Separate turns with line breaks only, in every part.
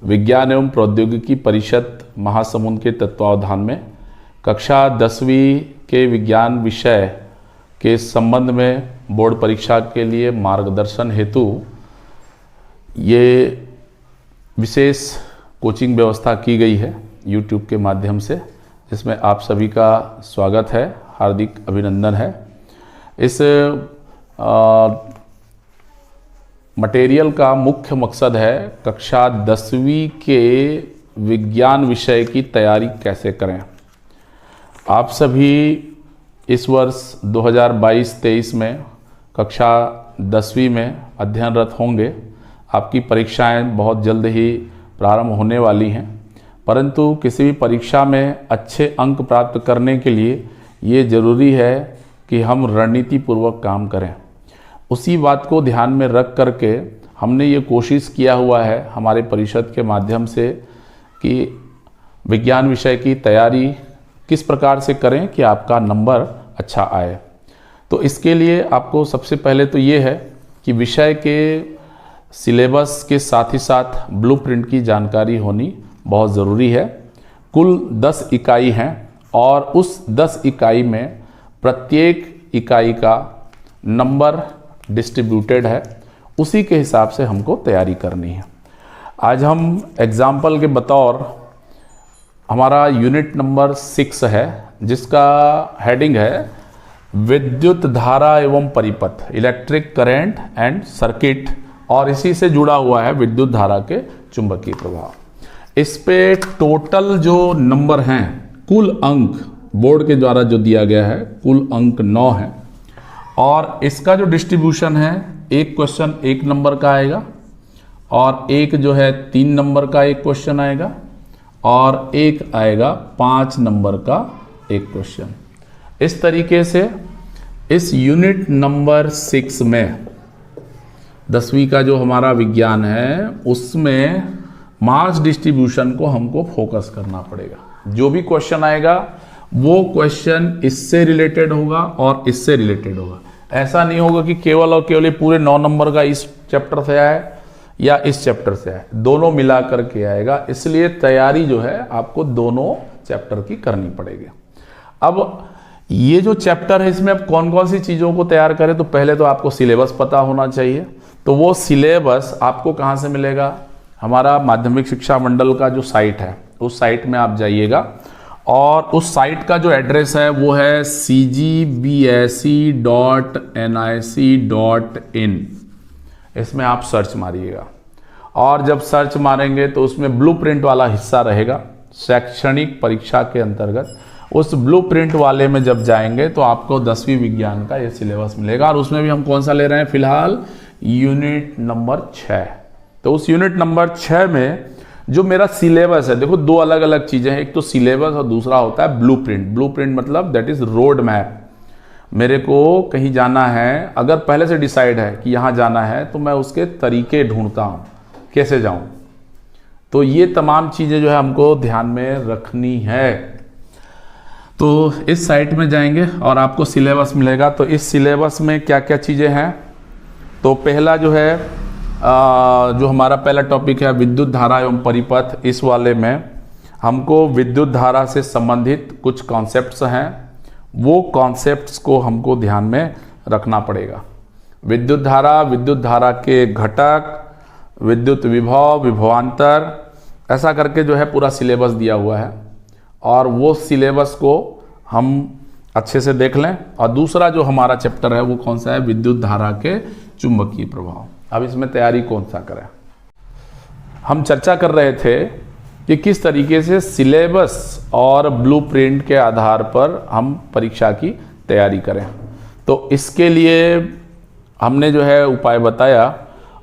विज्ञान एवं प्रौद्योगिकी परिषद महासमुंद के तत्वावधान में कक्षा 10वीं के विज्ञान विषय के संबंध में बोर्ड परीक्षा के लिए मार्गदर्शन हेतु ये विशेष कोचिंग व्यवस्था की गई है YouTube के माध्यम से, जिसमें आप सभी का स्वागत है, हार्दिक अभिनंदन है। इस मटेरियल का मुख्य मकसद है कक्षा 10वीं के विज्ञान विषय की तैयारी कैसे करें। आप सभी इस वर्ष 2022-23 में कक्षा 10वीं में अध्ययनरत होंगे। आपकी परीक्षाएं बहुत जल्द ही प्रारंभ होने वाली हैं, परंतु किसी भी परीक्षा में अच्छे अंक प्राप्त करने के लिए ये ज़रूरी है कि हम रणनीति पूर्वक काम करें। उसी बात को ध्यान में रख करके हमने ये कोशिश किया हुआ है हमारे परिषद के माध्यम से कि विज्ञान विषय की तैयारी किस प्रकार से करें कि आपका नंबर अच्छा आए। तो इसके लिए आपको सबसे पहले तो ये है कि विषय के सिलेबस के साथ ही साथ ब्लूप्रिंट की जानकारी होनी बहुत ज़रूरी है। कुल 10 इकाई हैं और उस 10 इकाई में प्रत्येक इकाई का नंबर डिस्ट्रीब्यूटेड है, उसी के हिसाब से हमको तैयारी करनी है। आज हम एग्जाम्पल के बतौर हमारा यूनिट नंबर 6 है, जिसका हेडिंग है विद्युत धारा एवं परिपथ, इलेक्ट्रिक करंट एंड सर्किट, और इसी से जुड़ा हुआ है विद्युत धारा के चुंबकीय प्रभाव। इस पे टोटल जो नंबर हैं, कुल अंक बोर्ड के द्वारा जो दिया गया है, कुल अंक 9 है। और इसका जो डिस्ट्रीब्यूशन है, एक क्वेश्चन 1 नंबर का आएगा और एक जो है 3 नंबर का एक क्वेश्चन आएगा और एक आएगा 5 नंबर का एक क्वेश्चन। इस तरीके से इस यूनिट नंबर 6 में 10वीं का जो हमारा विज्ञान है, उसमें मास डिस्ट्रीब्यूशन को हमको फोकस करना पड़ेगा। जो भी क्वेश्चन आएगा वो क्वेश्चन इससे रिलेटेड होगा और इससे रिलेटेड होगा। ऐसा नहीं होगा कि केवल और केवल पूरे 9 नंबर का इस चैप्टर से आए या इस चैप्टर से आए, दोनों मिला करके आएगा। इसलिए तैयारी जो है आपको दोनों चैप्टर की करनी पड़ेगी। अब ये जो चैप्टर है, इसमें अब कौन कौन सी चीज़ों को तैयार करें, तो पहले तो आपको सिलेबस पता होना चाहिए। तो वो सिलेबस आपको कहाँ से मिलेगा? हमारा माध्यमिक शिक्षा मंडल का जो साइट है, उस साइट में आप जाइएगा और उस साइट का जो एड्रेस है वो है cgbse.nic.in। इसमें आप सर्च मारिएगा और जब सर्च मारेंगे तो उसमें ब्लूप्रिंट वाला हिस्सा रहेगा शैक्षणिक परीक्षा के अंतर्गत। उस ब्लूप्रिंट वाले में जब जाएंगे तो आपको 10वीं विज्ञान का ये सिलेबस मिलेगा। और उसमें भी हम कौन सा ले रहे हैं फिलहाल? Unit number 6। तो उस यूनिट नंबर 6 में जो मेरा सिलेबस है, देखो 2 अलग अलग चीजें हैं, एक तो सिलेबस और दूसरा होता है ब्लूप्रिंट। ब्लूप्रिंट मतलब दैट इज रोड मैप। मेरे को कहीं जाना है, अगर पहले से डिसाइड है कि यहाँ जाना है तो मैं उसके तरीके ढूंढता हूँ, कैसे जाऊँ। तो ये तमाम चीजें जो है हमको ध्यान में रखनी है। तो इस साइट में जाएंगे और आपको सिलेबस मिलेगा। तो इस सिलेबस में क्या क्या चीजें हैं, तो पहला जो है जो हमारा पहला टॉपिक है विद्युत धारा एवं परिपथ। इस वाले में हमको विद्युत धारा से संबंधित कुछ कॉन्सेप्ट्स हैं, वो कॉन्सेप्ट्स को हमको ध्यान में रखना पड़ेगा। विद्युत धारा के घटक, विद्युत विभव, विभवांतर, ऐसा करके जो है पूरा सिलेबस दिया हुआ है और वो सिलेबस को हम अच्छे से देख लें। और दूसरा जो हमारा चैप्टर है वो कौन सा है? विद्युत धारा के चुंबकीय प्रभाव। अब इसमें तैयारी कौन सा करें? हम चर्चा कर रहे थे कि किस तरीके से सिलेबस और ब्लूप्रिंट के आधार पर हम परीक्षा की तैयारी करें। तो इसके लिए हमने जो है उपाय बताया।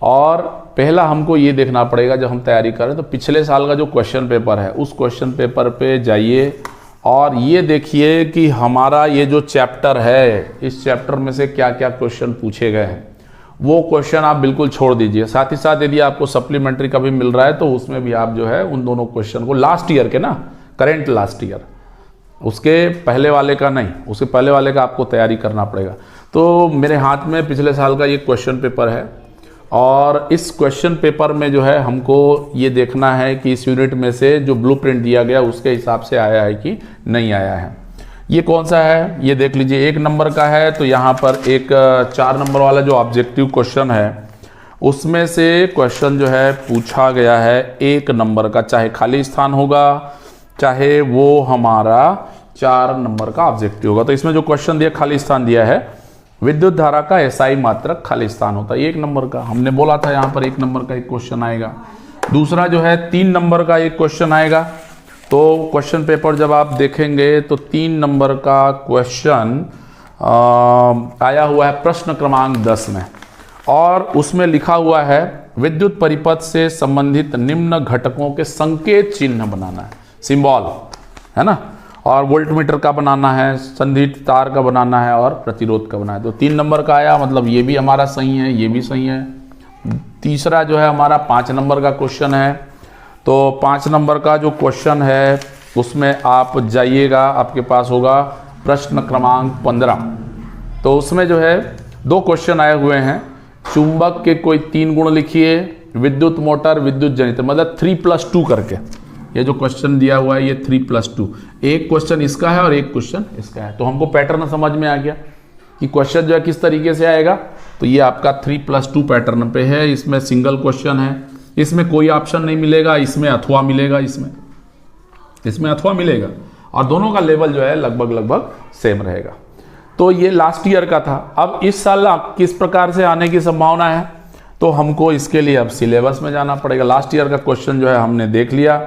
और पहला हमको ये देखना पड़ेगा जब हम तैयारी करें तो पिछले साल का जो क्वेश्चन पेपर है, उस क्वेश्चन पेपर पे जाइए और ये देखिए कि हमारा ये जो चैप्टर है, इस चैप्टर में से क्या क्या क्वेश्चन पूछे गए हैं। वो क्वेश्चन आप बिल्कुल छोड़ दीजिए। साथ ही साथ यदि आपको सप्लीमेंट्री का भी मिल रहा है तो उसमें भी आप जो है उन दोनों क्वेश्चन को, लास्ट ईयर के ना, करेंट लास्ट ईयर, उसके पहले वाले का नहीं, उसके पहले वाले का आपको तैयारी करना पड़ेगा। तो मेरे हाथ में पिछले साल का ये क्वेश्चन पेपर है और इस क्वेश्चन पेपर में जो है हमको ये देखना है कि इस यूनिट में से जो ब्लूप्रिंट दिया गया उसके हिसाब से आया है कि नहीं आया है। ये कौन सा है, ये देख लीजिए, 1 नंबर का है। तो यहाँ पर एक 4 नंबर वाला जो ऑब्जेक्टिव क्वेश्चन है उसमें से क्वेश्चन जो है पूछा गया है 1 नंबर का, चाहे खाली स्थान होगा चाहे वो हमारा 4 नंबर का ऑब्जेक्टिव होगा। तो इसमें जो क्वेश्चन दिया, खाली स्थान दिया है, विद्युत धारा का एसआई मात्रक खाली स्थान होता है 1 नंबर का। हमने बोला था यहाँ पर 1 नंबर का एक क्वेश्चन आएगा। दूसरा जो है 3 नंबर का एक क्वेश्चन आएगा। तो क्वेश्चन पेपर जब आप देखेंगे तो 3 नंबर का क्वेश्चन आया हुआ है प्रश्न क्रमांक 10 में, और उसमें लिखा हुआ है विद्युत परिपथ से संबंधित निम्न घटकों के संकेत चिन्ह बनाना है, सिंबल है ना, और वोल्टमीटर का बनाना है, संधारित्र तार का बनाना है और प्रतिरोध का बनाना है। तो 3 नंबर का आया, मतलब ये भी हमारा सही है, ये भी सही है। तीसरा जो है हमारा 5 नंबर का क्वेश्चन है। तो 5 नंबर का जो क्वेश्चन है उसमें आप जाइएगा, आपके पास होगा प्रश्न क्रमांक 15। तो उसमें जो है 2 क्वेश्चन आए हुए हैं। चुंबक के कोई 3 गुण लिखिए, विद्युत मोटर, विद्युत जनित्र, मतलब 3+2 करके ये जो क्वेश्चन दिया हुआ है ये 3+2। एक क्वेश्चन इसका है और एक क्वेश्चन इसका है। तो हमको पैटर्न समझ में आ गया कि क्वेश्चन जो है किस तरीके से आएगा। तो ये आपका 3+2 पैटर्न पे है। इसमें सिंगल क्वेश्चन है, इसमें कोई ऑप्शन नहीं मिलेगा, इसमें अथवा मिलेगा, इसमें अथवा मिलेगा, और दोनों का लेवल जो है लगभग सेम रहेगा। तो ये लास्ट ईयर का था। अब इस साल किस प्रकार से आने की संभावना है, तो हमको इसके लिए अब सिलेबस में जाना पड़ेगा। लास्ट ईयर का क्वेश्चन जो है हमने देख लिया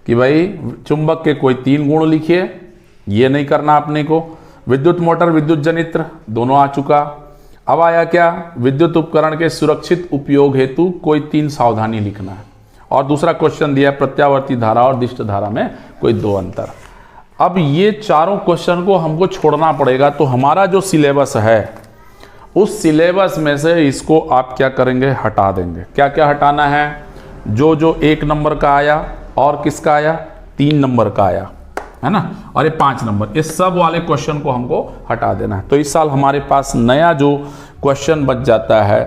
कि भाई चुंबक के कोई 3 गुण लिखिए, ये नहीं करना आपने को। विद्युत मोटर, विद्युत जनित्र दोनों आ चुका। अब आया क्या, विद्युत उपकरण के सुरक्षित उपयोग हेतु कोई 3 सावधानी लिखना है। और दूसरा क्वेश्चन दिया प्रत्यावर्ती धारा और दिष्ट धारा में कोई 2 अंतर। अब ये चारों क्वेश्चन को हमको छोड़ना पड़ेगा। तो हमारा जो सिलेबस है उस सिलेबस में से इसको आप क्या करेंगे, हटा देंगे। क्या क्या हटाना है, जो 1 नंबर का आया और किसका आया, 3 नंबर का आया है ना, और ये 5 नंबर, इस सब वाले क्वेश्चन को हमको हटा देना है। तो इस साल हमारे पास नया जो क्वेश्चन बच जाता है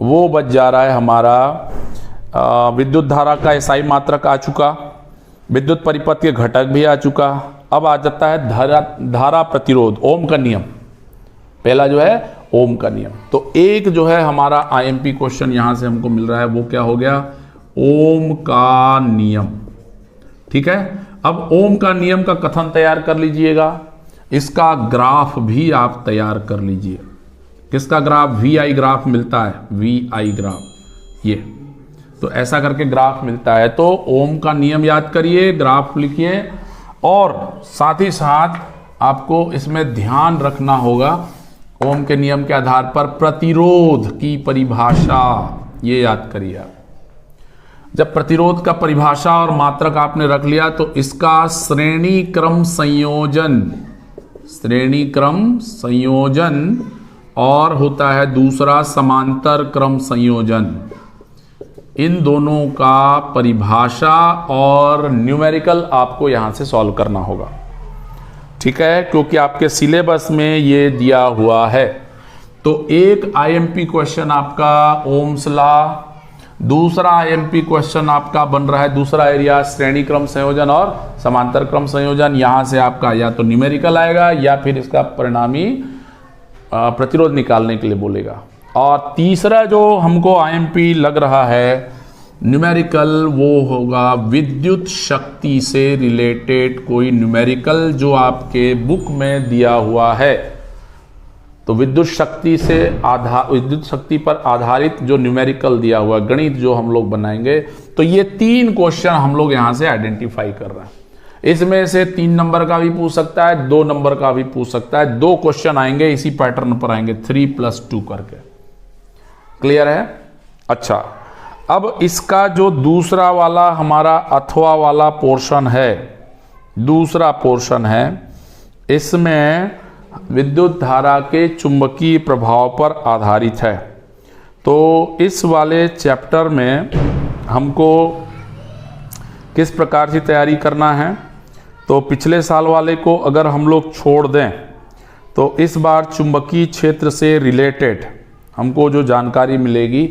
वो बच जा रहा है हमारा विद्युत धारा का एसआई मात्रक आ चुका, विद्युत परिपथ के घटक भी आ चुका। अब आ जाता है धारा प्रतिरोध, ओम का नियम। पहला जो है ओम का नियम। तो एक जो है हमारा आईएमपी क्वेश्चन यहां से हमको मिल रहा है, वो क्या हो गया, ओम का नियम। ठीक है, अब ओम का नियम का कथन तैयार कर लीजिएगा, इसका ग्राफ भी आप तैयार कर लीजिए। किसका ग्राफ, वीआई ग्राफ मिलता है, वीआई ग्राफ, ये तो ऐसा करके ग्राफ मिलता है। तो ओम का नियम याद करिए, ग्राफ लिखिए, और साथ ही साथ आपको इसमें ध्यान रखना होगा ओम के नियम के आधार पर प्रतिरोध की परिभाषा, ये याद करिए आप। जब प्रतिरोध का परिभाषा और मात्रक आपने रख लिया तो इसका श्रेणी क्रम संयोजन और होता है दूसरा समांतर क्रम संयोजन। इन दोनों का परिभाषा और न्यूमेरिकल आपको यहां से सॉल्व करना होगा। ठीक है, क्योंकि आपके सिलेबस में ये दिया हुआ है। तो एक आईएमपी क्वेश्चन आपका ओम्स लॉ, दूसरा आईएमपी क्वेश्चन आपका बन रहा है दूसरा एरिया श्रेणी क्रम संयोजन और समांतर क्रम संयोजन। यहां से आपका या तो न्यूमेरिकल आएगा या फिर इसका परिणामी प्रतिरोध निकालने के लिए बोलेगा। और तीसरा जो हमको आईएमपी लग रहा है न्यूमेरिकल, वो होगा विद्युत शक्ति से रिलेटेड कोई न्यूमेरिकल जो आपके बुक में दिया हुआ है। तो विद्युत शक्ति पर आधारित जो न्यूमेरिकल दिया हुआ गणित जो हम लोग बनाएंगे, तो ये 3 क्वेश्चन हम लोग यहां से आइडेंटिफाई कर रहे हैं। इसमें से 3 नंबर का भी पूछ सकता है, 2 नंबर का भी पूछ सकता है। 2 क्वेश्चन आएंगे इसी पैटर्न पर आएंगे, 3+2 करके। क्लियर है? अच्छा, अब इसका जो दूसरा वाला हमारा अथवा वाला पोर्शन है, दूसरा पोर्शन है, इसमें विद्युत धारा के चुंबकीय प्रभाव पर आधारित है। तो इस वाले चैप्टर में हमको किस प्रकार से तैयारी करना है, तो पिछले साल वाले को अगर हम लोग छोड़ दें तो इस बार चुंबकीय क्षेत्र से रिलेटेड हमको जो जानकारी मिलेगी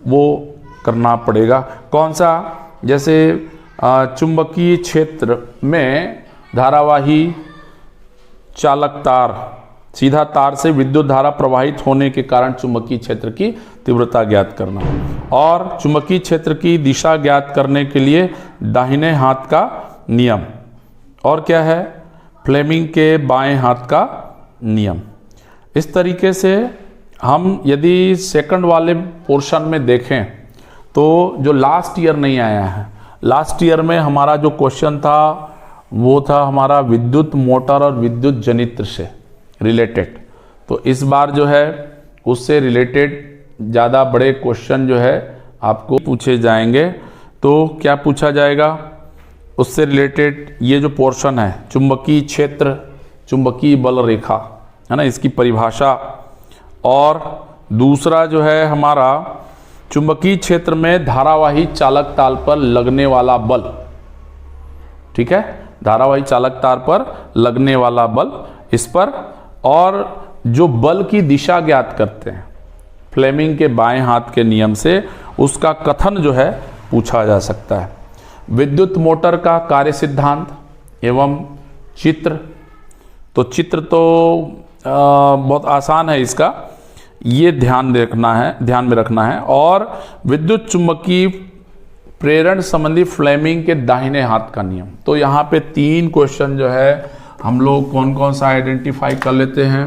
वो करना पड़ेगा। कौन सा? जैसे चुंबकीय क्षेत्र में धारावाही चालक तार, सीधा तार से विद्युत धारा प्रवाहित होने के कारण चुंबकीय क्षेत्र की तीव्रता ज्ञात करना, और चुंबकीय क्षेत्र की दिशा ज्ञात करने के लिए दाहिने हाथ का नियम, और क्या है? फ्लेमिंग के बाएं हाथ का नियम। इस तरीके से हम यदि सेकंड वाले पोर्शन में देखें तो जो लास्ट ईयर नहीं आया है, लास्ट ईयर में हमारा जो क्वेश्चन था वो था हमारा विद्युत मोटर और विद्युत जनित्र से रिलेटेड। तो इस बार जो है उससे रिलेटेड ज़्यादा बड़े क्वेश्चन जो है आपको पूछे जाएंगे। तो क्या पूछा जाएगा उससे रिलेटेड? ये जो पोर्शन है चुंबकीय क्षेत्र, चुंबकीय बल रेखा, है ना, इसकी परिभाषा, और दूसरा जो है हमारा चुंबकीय क्षेत्र में धारावाही चालक तार पर लगने वाला बल। ठीक है, धारावाही चालक तार पर लगने वाला बल, इस पर, और जो बल की दिशा ज्ञात करते हैं फ्लेमिंग के बाएं हाथ के नियम से, उसका कथन जो है पूछा जा सकता है। विद्युत मोटर का कार्य सिद्धांत एवं चित्र। तो चित्र तो बहुत आसान है इसका, ये ध्यान में रखना है। और विद्युत चुंबकीय प्रेरण संबंधी फ्लेमिंग के दाहिने हाथ का नियम। तो यहाँ पे 3 क्वेश्चन जो है हम लोग कौन कौन सा आइडेंटिफाई कर लेते हैं।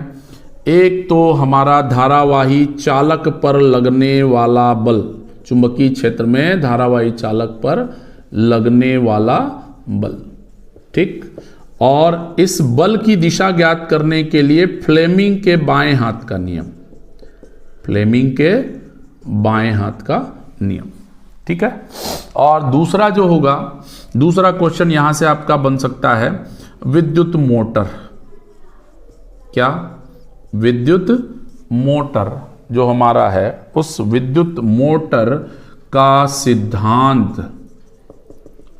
एक तो हमारा धारावाही चालक पर लगने वाला बल, चुंबकीय क्षेत्र में धारावाही चालक पर लगने वाला बल, ठीक। और इस बल की दिशा ज्ञात करने के लिए फ्लेमिंग के बाएं हाथ का नियम, फ्लेमिंग के बाएं हाथ का नियम, ठीक है। और दूसरा जो होगा, दूसरा क्वेश्चन यहां से आपका बन सकता है विद्युत मोटर। क्या? विद्युत मोटर जो हमारा है, उस विद्युत मोटर का सिद्धांत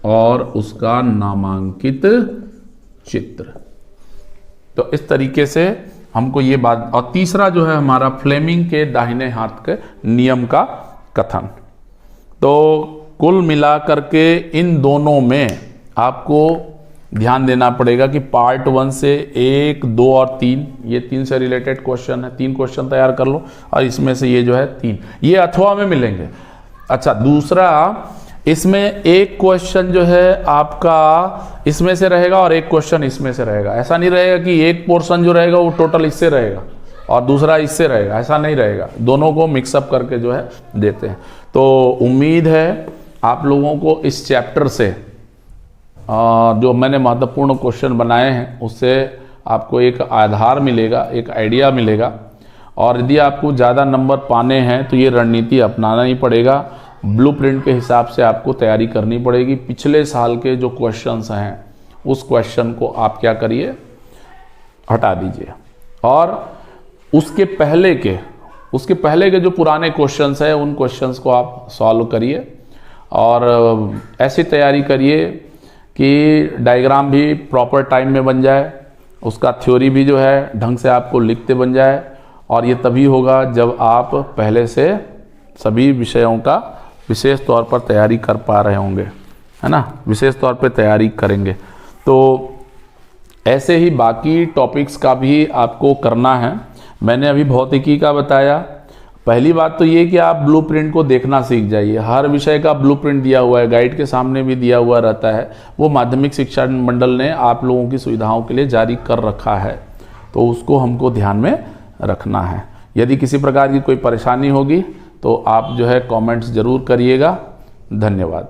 और उसका नामांकित चित्र। तो इस तरीके से हमको ये बात। और तीसरा जो है हमारा फ्लेमिंग के दाहिने हाथ के नियम का कथन। तो कुल मिलाकर के इन दोनों में आपको ध्यान देना पड़ेगा कि पार्ट 1 से 1, 2 और 3, ये 3 से रिलेटेड क्वेश्चन है। 3 क्वेश्चन तैयार कर लो, और इसमें से ये जो है 3 ये अथवा में मिलेंगे। अच्छा, दूसरा, इसमें एक क्वेश्चन जो है आपका इसमें से रहेगा और एक क्वेश्चन इसमें से रहेगा। ऐसा नहीं रहेगा कि एक पोर्शन जो रहेगा वो टोटल इससे रहेगा और दूसरा इससे रहेगा, ऐसा नहीं रहेगा। दोनों को मिक्सअप करके जो है देते हैं। तो उम्मीद है आप लोगों को इस चैप्टर से जो मैंने महत्वपूर्ण क्वेश्चन बनाए हैं उससे आपको एक आधार मिलेगा, एक आइडिया मिलेगा। और यदि आपको ज़्यादा नंबर पाने हैं तो ये रणनीति अपनाना ही पड़ेगा। ब्लूप्रिंट के हिसाब से आपको तैयारी करनी पड़ेगी। पिछले साल के जो क्वेश्चंस हैं उस क्वेश्चन को आप क्या करिए, हटा दीजिए, और उसके पहले के जो पुराने क्वेश्चंस हैं उन क्वेश्चंस को आप सॉल्व करिए। और ऐसी तैयारी करिए कि डायग्राम भी प्रॉपर टाइम में बन जाए, उसका थ्योरी भी जो है ढंग से आपको लिखते बन जाए। और ये तभी होगा जब आप पहले से सभी विषयों का विशेष तौर पर तैयारी कर पा रहे होंगे, है ना, विशेष तौर पर तैयारी करेंगे। तो ऐसे ही बाकी टॉपिक्स का भी आपको करना है। मैंने अभी भौतिकी का बताया। पहली बात तो ये कि आप ब्लूप्रिंट को देखना सीख जाइए। हर विषय का ब्लूप्रिंट दिया हुआ है, गाइड के सामने भी दिया हुआ रहता है। वो माध्यमिक शिक्षा मंडल ने आप लोगों की सुविधाओं के लिए जारी कर रखा है, तो उसको हमको ध्यान में रखना है। यदि किसी प्रकार की कोई परेशानी होगी तो आप जो है कमेंट्स ज़रूर करिएगा। धन्यवाद।